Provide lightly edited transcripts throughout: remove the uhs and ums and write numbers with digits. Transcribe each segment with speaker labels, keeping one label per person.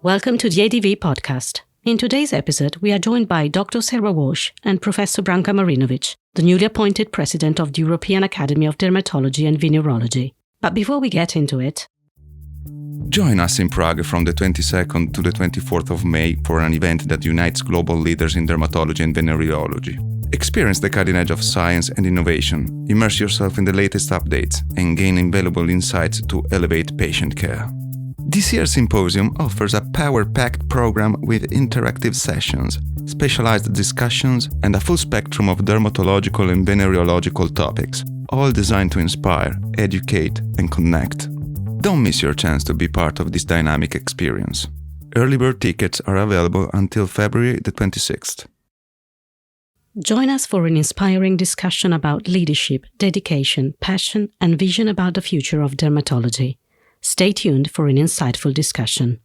Speaker 1: Welcome to the EADV podcast. In today's episode, we are joined by Dr. Sarah Walsh and Professor Branka Marinović, the newly appointed President of the European Academy of Dermatology and Venereology. But before we get into it,
Speaker 2: join us in Prague from the 22nd to the 24th of May for an event that unites global leaders in dermatology and venereology. Experience the cutting edge of science and innovation, immerse yourself in the latest updates, and gain invaluable insights to elevate patient care. This year's symposium offers a power-packed program with interactive sessions, specialized discussions, and a full spectrum of dermatological and venereological topics, all designed to inspire, educate, and connect. Don't miss your chance to be part of this dynamic experience. Early bird tickets are available until February the 26th.
Speaker 1: Join us for an inspiring discussion about leadership, dedication, passion, and vision about the future of dermatology. Stay tuned for an insightful discussion.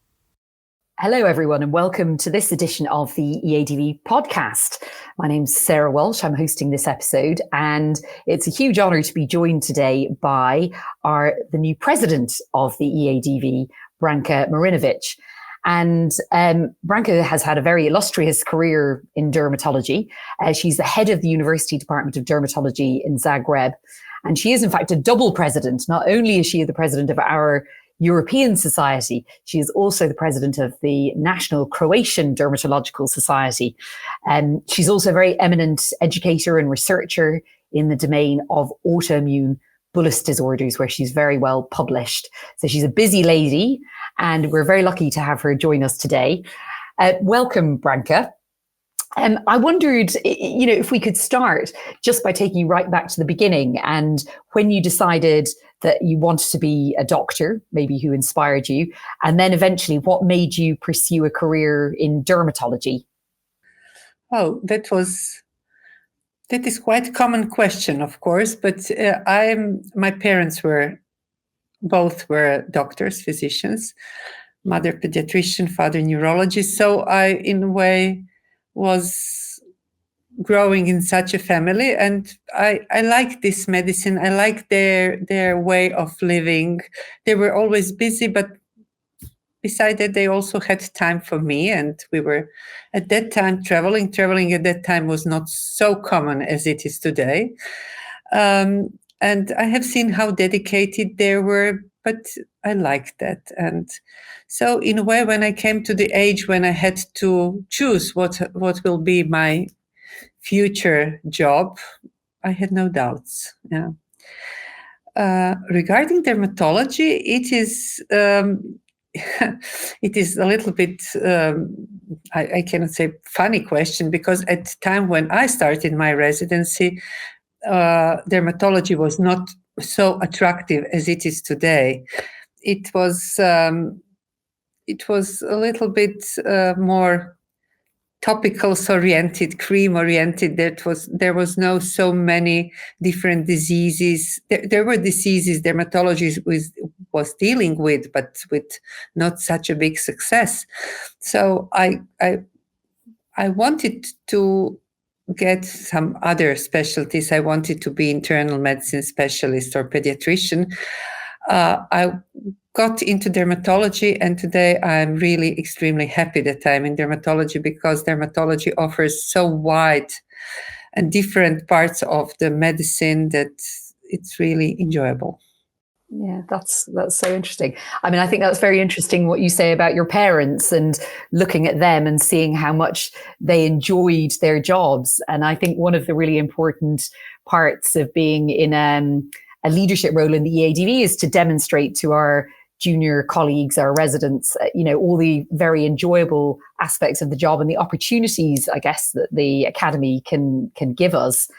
Speaker 3: Hello, everyone, and welcome to this edition of the EADV podcast. My name's Sarah Walsh. I'm hosting this episode, and it's a huge honor to be joined today by the new president of the EADV, Branka Marinović. And Branka has had a very illustrious career in dermatology. She's the head of the University Department of Dermatology in Zagreb. And she is, in fact, a double president. Not only is she the president of our European Society, she is also the president of the National Croatian Dermatological Society. And she's also a very eminent educator and researcher in the domain of autoimmune bullous disorders, where she's very well published. So she's a busy lady, and we're very lucky to have her join us today. Welcome, Branka. I wondered, if we could start just by taking you right back to the beginning, and when you decided that you wanted to be a doctor, maybe who inspired you, and then eventually what made you pursue a career in dermatology?
Speaker 4: Oh, that is quite a common question, of course, but my parents were both doctors, physicians, mother pediatrician, father neurologist. So I, in a way, was growing in such a family, and I like this medicine. I like their way of living. They were always busy, but besides that, they also had time for me, and we were at that time traveling. Traveling at that time was not so common as it is today. And I have seen how dedicated they were, but I liked that. And so in a way, when I came to the age when I had to choose what will be my future job, I had no doubts. Yeah. Regarding dermatology, it is it is a little bit, I cannot say funny question, because at the time when I started my residency, dermatology was not so attractive as it is today. It was a little bit more topicals oriented, cream oriented. There was no so many different diseases. There were diseases dermatology was dealing with, but with not such a big success. So I wanted to get some other specialties. I wanted to be internal medicine specialist or pediatrician. I got into dermatology, and today I'm really extremely happy that I'm in dermatology, because dermatology offers so wide and different parts of the medicine that it's really enjoyable.
Speaker 3: Yeah, that's so interesting. I mean, I think that's very interesting what you say about your parents and looking at them and seeing how much they enjoyed their jobs. And I think one of the really important parts of being in a leadership role in the EADV is to demonstrate to our junior colleagues, our residents, all the very enjoyable aspects of the job and the opportunities, I guess, that the academy can give us.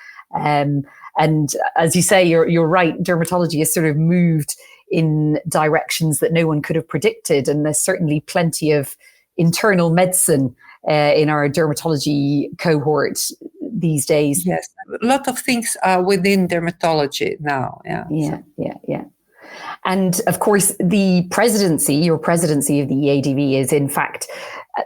Speaker 3: And as you say, you're right, dermatology has sort of moved in directions that no one could have predicted. And there's certainly plenty of internal medicine in our dermatology cohort these days.
Speaker 4: Yes, a lot of things are within dermatology now.
Speaker 3: Yeah. And of course, your presidency of the EADV is in fact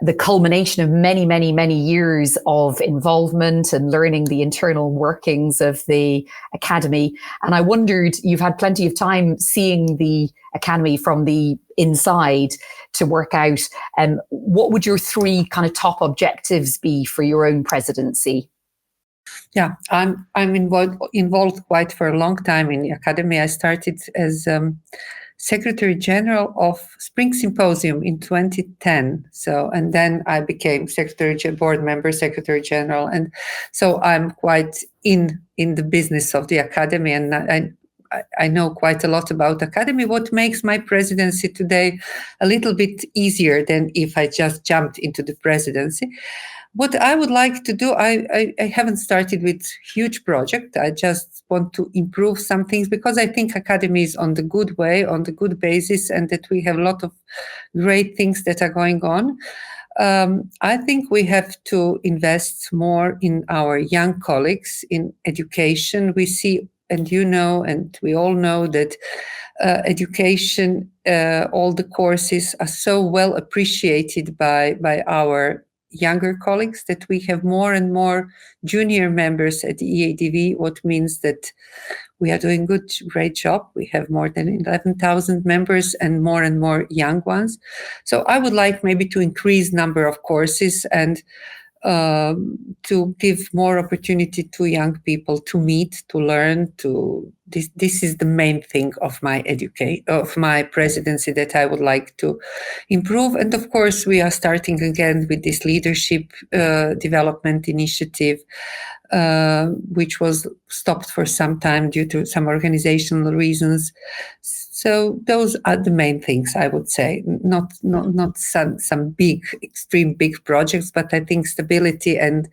Speaker 3: the culmination of many, many, many years of involvement and learning the internal workings of the academy. And I wondered, you've had plenty of time seeing the academy from the inside to work out, what would your 3 kind of top objectives be for your own presidency?
Speaker 4: Yeah, I'm involved quite for a long time in the academy. I started as Secretary General of Spring Symposium in 2010. So, and then I became board member, Secretary General, and so I'm quite in the business of the academy, and I know quite a lot about academy. What makes my presidency today a little bit easier than if I just jumped into the presidency. What I would like to do, I haven't started with huge project. I just want to improve some things because I think academy is on the good way, on the good basis, and that we have a lot of great things that are going on. I think we have to invest more in our young colleagues in education. We see, and and we all know that education, all the courses are so well appreciated by our younger colleagues that we have more and more junior members at EADV, what means that we are doing great job. We have more than 11,000 members and more young ones. So I would like maybe to increase number of courses and to give more opportunity to young people to meet, to learn. This is the main thing of my presidency that I would like to improve. And of course, we are starting again with this leadership development initiative, which was stopped for some time due to some organizational reasons. So those are the main things, I would say. Not some big, extreme big projects, but I think stability and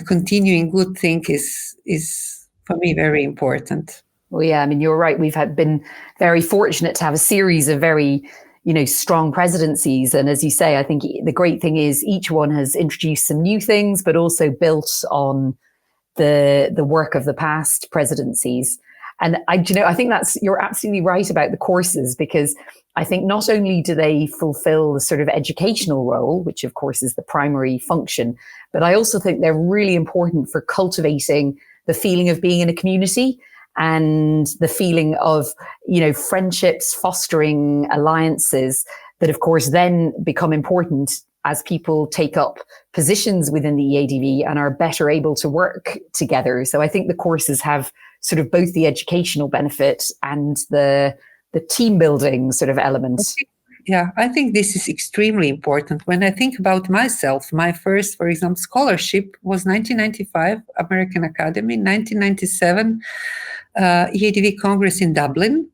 Speaker 4: continuing good thing is for me very important.
Speaker 3: Well, yeah, I mean, you're right. We've been very fortunate to have a series of very, strong presidencies. And as you say, I think the great thing is each one has introduced some new things, but also built on the work of the past presidencies. And I think you're absolutely right about the courses, because I think not only do they fulfill the sort of educational role, which of course is the primary function, but I also think they're really important for cultivating the feeling of being in a community and the feeling of, friendships, fostering alliances that of course then become important as people take up positions within the EADV and are better able to work together. So I think the courses have sort of both the educational benefit and the team building sort of elements.
Speaker 4: Yeah, I think this is extremely important. When I think about myself, my first, for example, scholarship was 1995, American Academy, 1997, EADV Congress in Dublin.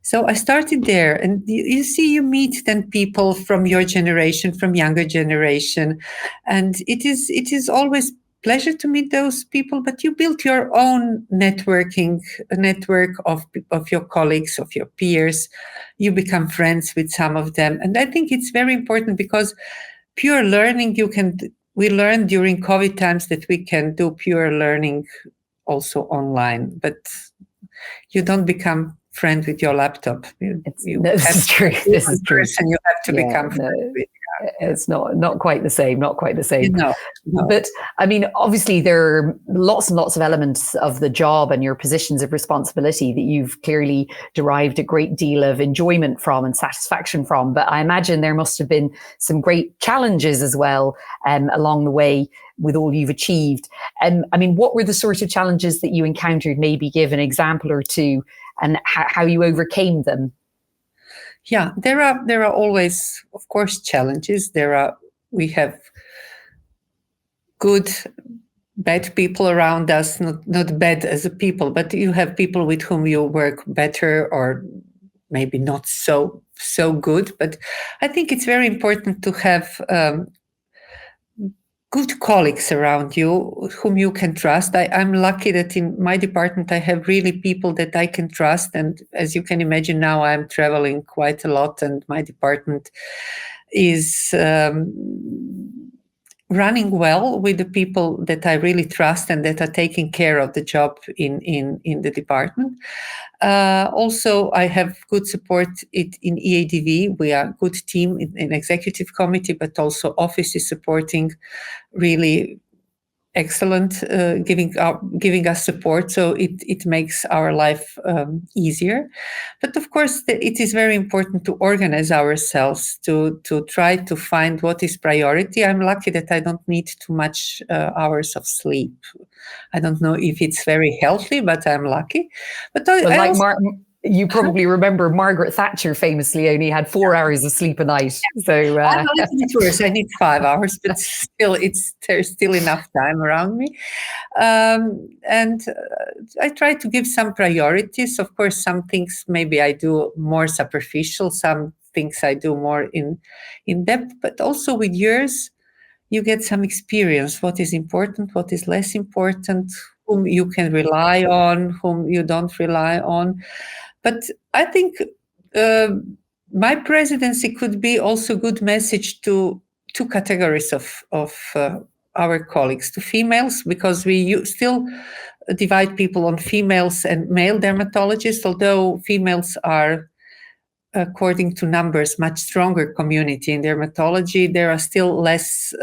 Speaker 4: So I started there, and you meet then people from your generation, from younger generation, and it is always pleasure to meet those people, but you build your own network of your colleagues, of your peers. You become friends with some of them. And I think it's very important because pure learning, we learned during COVID times that we can do pure learning also online, but you don't become friend with your laptop.
Speaker 3: This is true.
Speaker 4: And you have to become friend with.
Speaker 3: It's not quite the same,
Speaker 4: No.
Speaker 3: But I mean, obviously there are lots and lots of elements of the job and your positions of responsibility that you've clearly derived a great deal of enjoyment from and satisfaction from. But I imagine there must have been some great challenges as well along the way with all you've achieved. I mean, what were the sort of challenges that you encountered? Maybe give an example or two and how you overcame them.
Speaker 4: Yeah, there are always, of course, challenges. We have good, bad people around us, not bad as a people, but you have people with whom you work better or maybe not so good. But I think it's very important to have good colleagues around you whom you can trust. I'm lucky that in my department I have really people that I can trust. And as you can imagine now, I'm traveling quite a lot, and my department is running well with the people that I really trust and that are taking care of the job in the department. Also, I have good support in EADV. We are a good team in executive committee, but also office is supporting really excellent, giving us support, so it makes our life easier. But of course, it is very important to organize ourselves to try to find what is priority. I'm lucky that I don't need too much hours of sleep. I don't know if it's very healthy, but I'm lucky. But
Speaker 3: you probably remember Margaret Thatcher famously only had 4 hours of sleep a night. So
Speaker 4: I'm a little bit worse. I need 5 hours, but still, there's still enough time around me. And I try to give some priorities. Of course, some things maybe I do more superficial, some things I do more in depth, but also with years, you get some experience, what is important, what is less important, whom you can rely on, whom you don't rely on. But I think my presidency could be also a good message to two categories of our colleagues, to females, because we still divide people on females and male dermatologists, although females are, according to numbers, much stronger community in dermatology. There are still less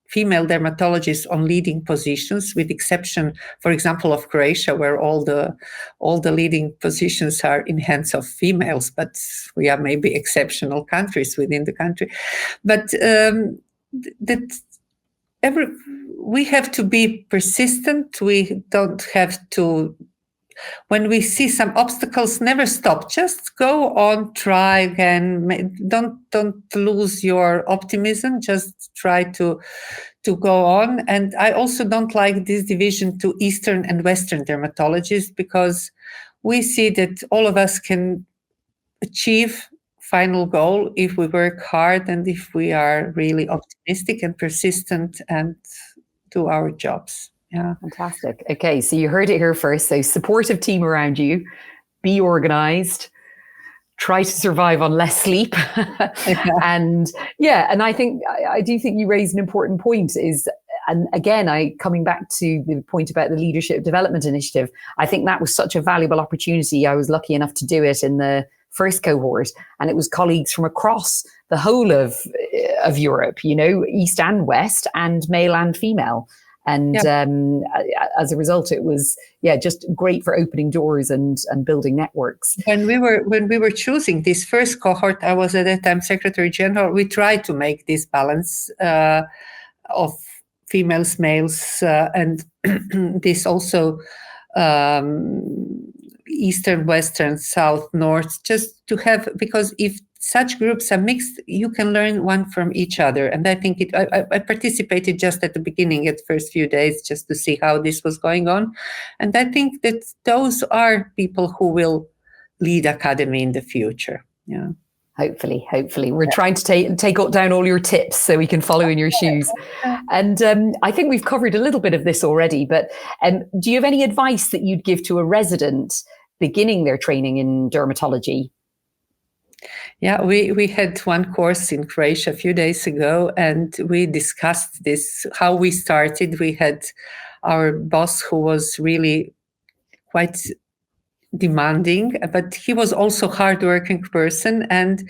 Speaker 4: female dermatologists on leading positions, with exception, for example, of Croatia, where all the leading positions are in hands of females. But we are maybe exceptional countries within the country. But we have to be persistent. We don't have to. When we see some obstacles, never stop. Just go on, try again. Don't lose your optimism. Just try to go on. And I also don't like this division to Eastern and Western dermatologists, because we see that all of us can achieve final goal if we work hard and if we are really optimistic and persistent and do our jobs. Yeah.
Speaker 3: Fantastic. Okay, so you heard it here first. So supportive team around you, be organized, try to survive on less sleep. And I do think you raised an important point and again, coming back to the point about the Leadership Development Initiative, I think that was such a valuable opportunity. I was lucky enough to do it in the first cohort, and it was colleagues from across the whole of Europe, East and West, and male and female. And as a result, it was just great for opening doors and building networks.
Speaker 4: When we were choosing this first cohort, I was at that time Secretary General. We tried to make this balance of females, males, and this also Eastern, Western, South, North, just to have, because if such groups are mixed, you can learn one from each other. And I think I participated just at the beginning, at the first few days, just to see how this was going on. And I think that those are people who will lead academy in the future. Yeah.
Speaker 3: Hopefully. We're trying to take down all your tips so we can follow in your shoes. And I think we've covered a little bit of this already, but do you have any advice that you'd give to a resident beginning their training in dermatology?
Speaker 4: Yeah, we had one course in Croatia a few days ago, and we discussed this, how we started. We had our boss, who was really quite demanding, but he was also a hardworking person, and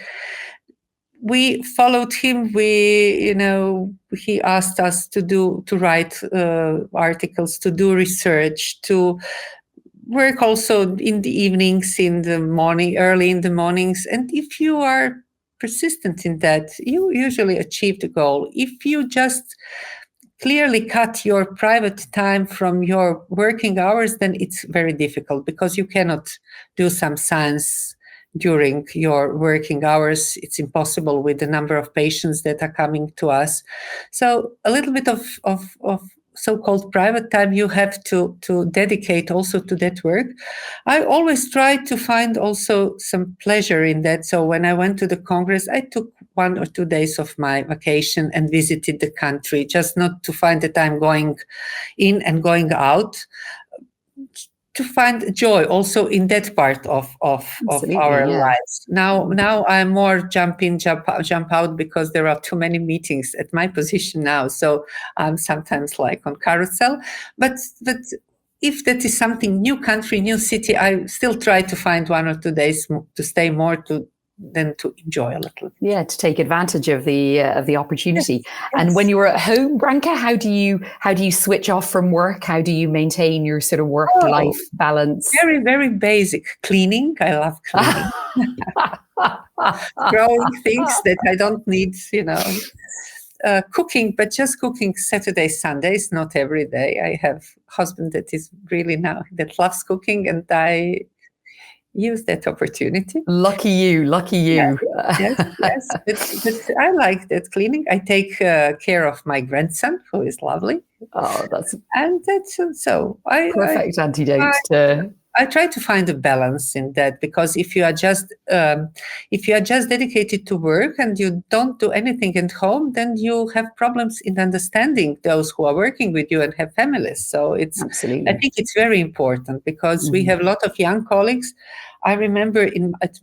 Speaker 4: we followed him. He asked us to write articles, to do research, to work also in the evenings, in the morning, early in the mornings. And if you are persistent in that, you usually achieve the goal. If you just clearly cut your private time from your working hours, then it's very difficult, because you cannot do some science during your working hours. It's impossible with the number of patients that are coming to us. So a little bit of so-called private time you have to dedicate also to that work. I always try to find also some pleasure in that. So when I went to the Congress, I took 1 or 2 days of my vacation and visited the country, just not to find that I'm going in and going out. to find joy also in that part of our lives. Now I'm more jump out because there are too many meetings at my position now. So I'm sometimes like on carousel, but if that is something, new country, new city, I still try to find 1 or 2 days to stay more than to enjoy a little.
Speaker 3: Yeah, to take advantage of the opportunity. Yes. And when you're at home, Branka, how do you switch off from work? How do you maintain your sort of work-life balance?
Speaker 4: Very, very basic. Cleaning. I love cleaning. Throwing things that I don't need, cooking, but just cooking Saturdays, Sundays, not every day. I have a husband that that loves cooking, and I use that opportunity.
Speaker 3: Lucky you.
Speaker 4: Yes. But I like that cleaning. I take care of my grandson, who is lovely.
Speaker 3: Oh, that's
Speaker 4: so.
Speaker 3: Perfect antidote to.
Speaker 4: I try to find a balance in that, because if you are just dedicated to work and you don't do anything at home, then you have problems in understanding those who are working with you and have families. So
Speaker 3: Absolutely.
Speaker 4: I think it's very important, because we have a lot of young colleagues. I remember at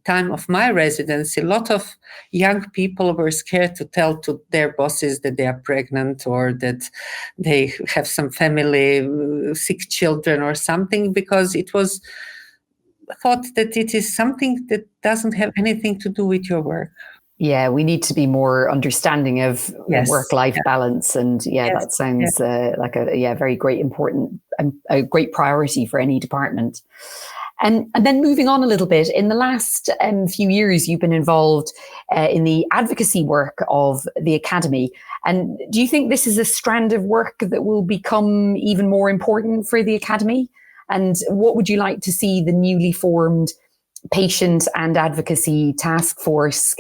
Speaker 4: time of my residency, a lot of young people were scared to tell to their bosses that they are pregnant or that they have some family, sick children or something, because it was thought that it is something that doesn't have anything to do with your work.
Speaker 3: Yeah, we need to be more understanding of work-life balance, and that sounds like a very great important and a great priority for any department. And then moving on a little bit, in the last few years, you've been involved in the advocacy work of the Academy. And do you think this is a strand of work that will become even more important for the Academy? And what would you like to see the newly formed patient and advocacy task force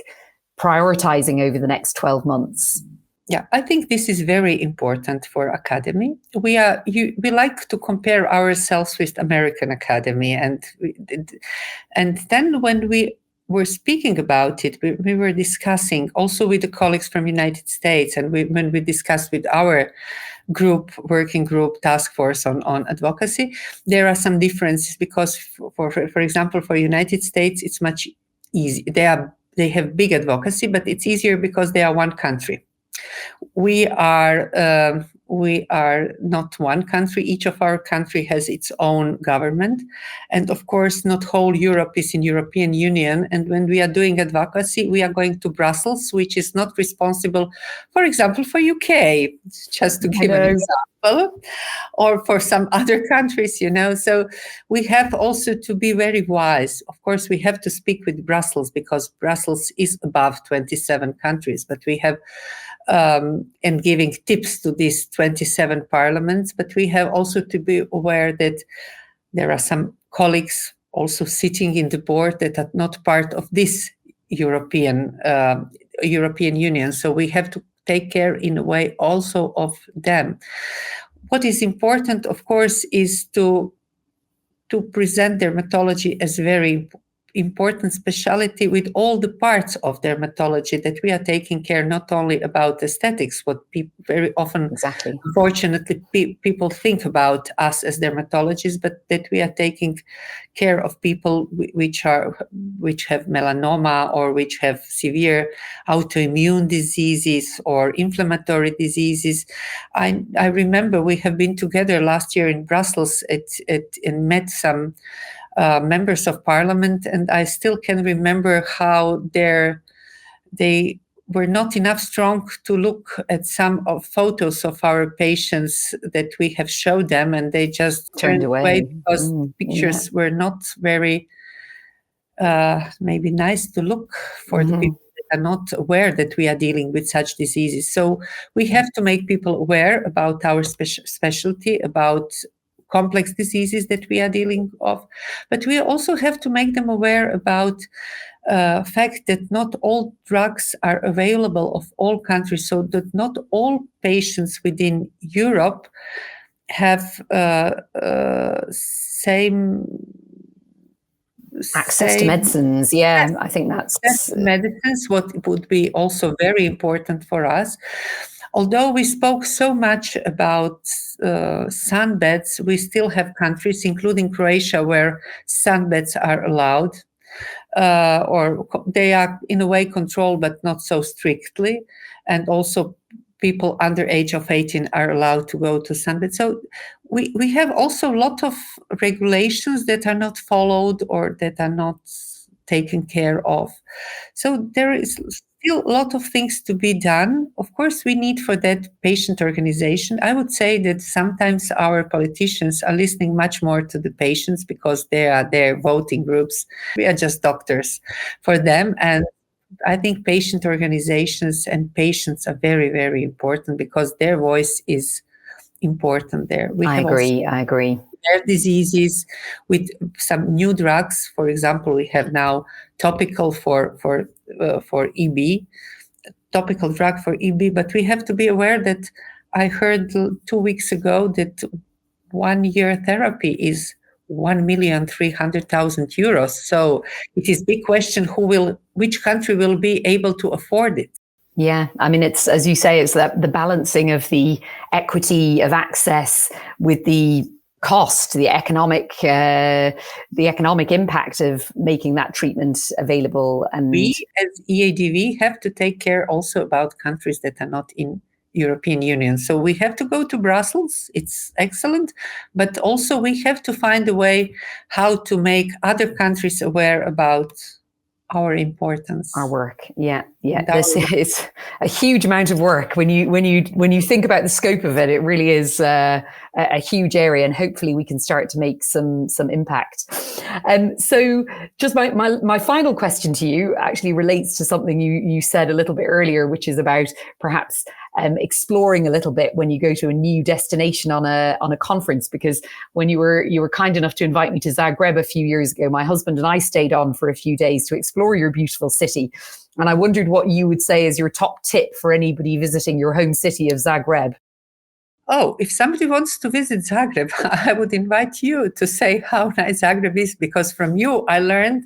Speaker 3: prioritizing over the next 12 months?
Speaker 4: Yeah, I think this is very important for Academy. We like to compare ourselves with American Academy, and then when we were speaking about it, we were discussing also with the colleagues from United States, and when we discussed with our working group task force on advocacy, there are some differences, because for example, for United States, it's much easier. They have big advocacy, but it's easier because they are one country. We are not one country. Each of our country has its own government. And of course, not whole Europe is in European Union. And when we are doing advocacy, we are going to Brussels, which is not responsible, for example, for UK, just to give an example, or for some other countries, So we have also to be very wise. Of course, we have to speak with Brussels, because Brussels is above 27 countries, but we have and giving tips to these 27 parliaments. But we have also to be aware that there are some colleagues also sitting in the board that are not part of this European Union. So we have to take care in a way also of them. What is important, of course, is to present dermatology as very important specialty with all the parts of dermatology, that we are taking care not only about aesthetics, what people very often, unfortunately, people think about us as dermatologists, but that we are taking care of people which have melanoma, or which have severe autoimmune diseases or inflammatory diseases. I remember we have been together last year in Brussels and met some members of parliament, and I still can remember how they were not enough strong to look at some of photos of our patients that we have showed them, and they just turned away because pictures were not very maybe nice to look for the people that are not aware that we are dealing with such diseases. So we have to make people aware about our specialty, about complex diseases that we are dealing with, but we also have to make them aware about fact that not all drugs are available of all countries, so that not all patients within Europe have same
Speaker 3: access to medicines. I think that's
Speaker 4: medicines. What would be also very important for us. Although we spoke so much about sunbeds, we still have countries, including Croatia, where sunbeds are allowed, or they are in a way controlled, but not so strictly. And also people under age of 18 are allowed to go to sunbeds. So we have also a lot of regulations that are not followed or that are not taken care of. So there is still a lot of things to be done. Of course, we need for that patient organization. I would say that sometimes our politicians are listening much more to the patients because they are their voting groups. We are just doctors for them. And I think patient organizations and patients are very, very important because their voice is important there.
Speaker 3: I agree.
Speaker 4: Rare diseases with some new drugs. For example, we have now topical for EB, topical drug for EB, but we have to be aware that I heard 2 weeks ago that 1 year therapy is 1,300,000 euros. So it is a big question which country will be able to afford it.
Speaker 3: Yeah, I mean, it's, as you say, it's that the balancing of the equity of access with the cost, the economic impact of making that treatment available. And
Speaker 4: we, as EADV, have to take care also about countries that are not in European Union. So we have to go to Brussels. It's excellent, but also we have to find a way how to make other countries aware about our importance,
Speaker 3: our work. Yeah. This is a huge amount of work. When you think about the scope of it, it really is a huge area, and hopefully we can start to make some impact. So just my final question to you actually relates to something you said a little bit earlier, which is about perhaps exploring a little bit when you go to a new destination on a conference. Because when you were kind enough to invite me to Zagreb a few years ago, my husband and I stayed on for a few days to explore your beautiful city. And I wondered what you would say is your top tip for anybody visiting your home city of Zagreb.
Speaker 4: Oh, if somebody wants to visit Zagreb, I would invite you to say how nice Zagreb is, because from you I learned,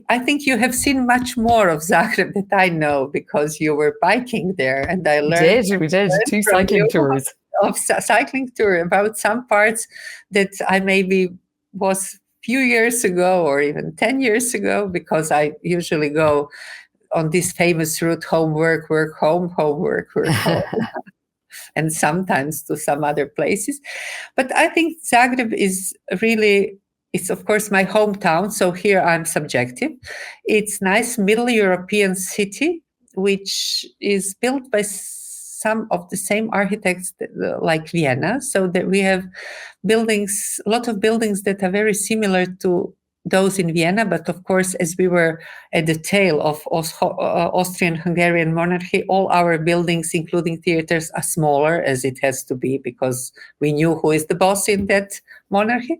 Speaker 4: I think you have seen much more of Zagreb than I know, because you were biking there, and I learned.
Speaker 3: We did 2 cycling tours.
Speaker 4: Of cycling tour about some parts that I maybe was few years ago or even 10 years ago, because I usually go on this famous route, home, work, home, work, home. And sometimes to some other places. But I think Zagreb is really, it's of course my hometown, so here I'm subjective. It's nice middle European city, which is built by some of the same architects like Vienna, so that we have buildings, a lot of buildings that are very similar to those in Vienna. But of course, as we were at the tail of Austrian-Hungarian monarchy, all our buildings, including theaters, are smaller, as it has to be, because we knew who is the boss in that monarchy.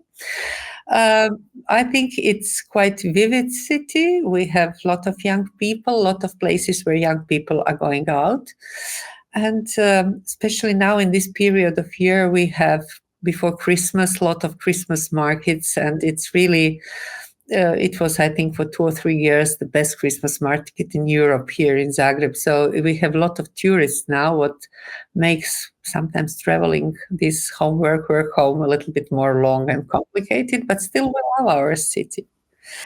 Speaker 4: I think it's quite vivid city. We have a lot of young people, a lot of places where young people are going out. And especially now in this period of year, we have before Christmas, a lot of Christmas markets. And it's really, it was, I think, for 2 or 3 years, the best Christmas market in Europe here in Zagreb. So we have a lot of tourists now, what makes sometimes traveling this home, work, home a little bit more long and complicated, but still we love our city.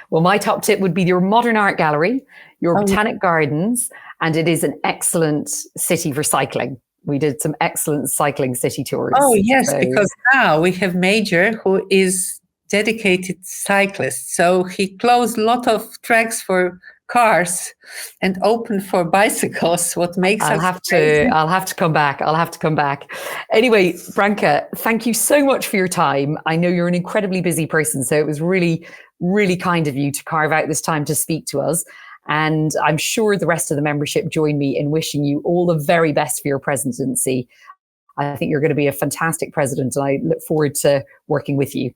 Speaker 3: Well, my top tip would be your modern art gallery, your botanic gardens, and it is an excellent city for cycling. We did some excellent cycling city tours.
Speaker 4: Oh, yes, because now we have Major, who is dedicated cyclist. So he closed a lot of tracks for cars and opened for bicycles, what makes
Speaker 3: I'll have to come back. Anyway, Branka, thank you so much for your time. I know you're an incredibly busy person, so it was really, really kind of you to carve out this time to speak to us. And I'm sure the rest of the membership join me in wishing you all the very best for your presidency. I think you're going to be a fantastic president, and I look forward to working with you.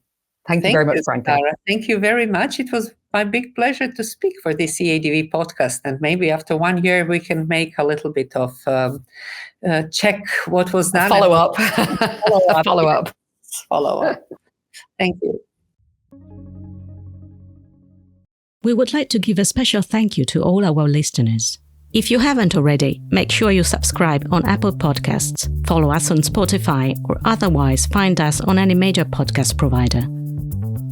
Speaker 3: Thank you very much, Branka.
Speaker 4: Sarah. Thank you very much. It was my big pleasure to speak for this EADV podcast. And maybe after 1 year, we can make a little bit of check what was done.
Speaker 3: Follow up.
Speaker 4: Follow up. Thank you.
Speaker 1: We would like to give a special thank you to all our listeners. If you haven't already, make sure you subscribe on Apple Podcasts, follow us on Spotify, or otherwise find us on any major podcast provider.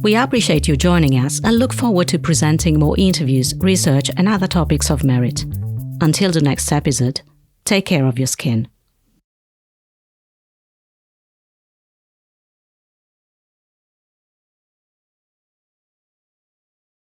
Speaker 1: We appreciate you joining us and look forward to presenting more interviews, research, and other topics of merit. Until the next episode, take care of your skin.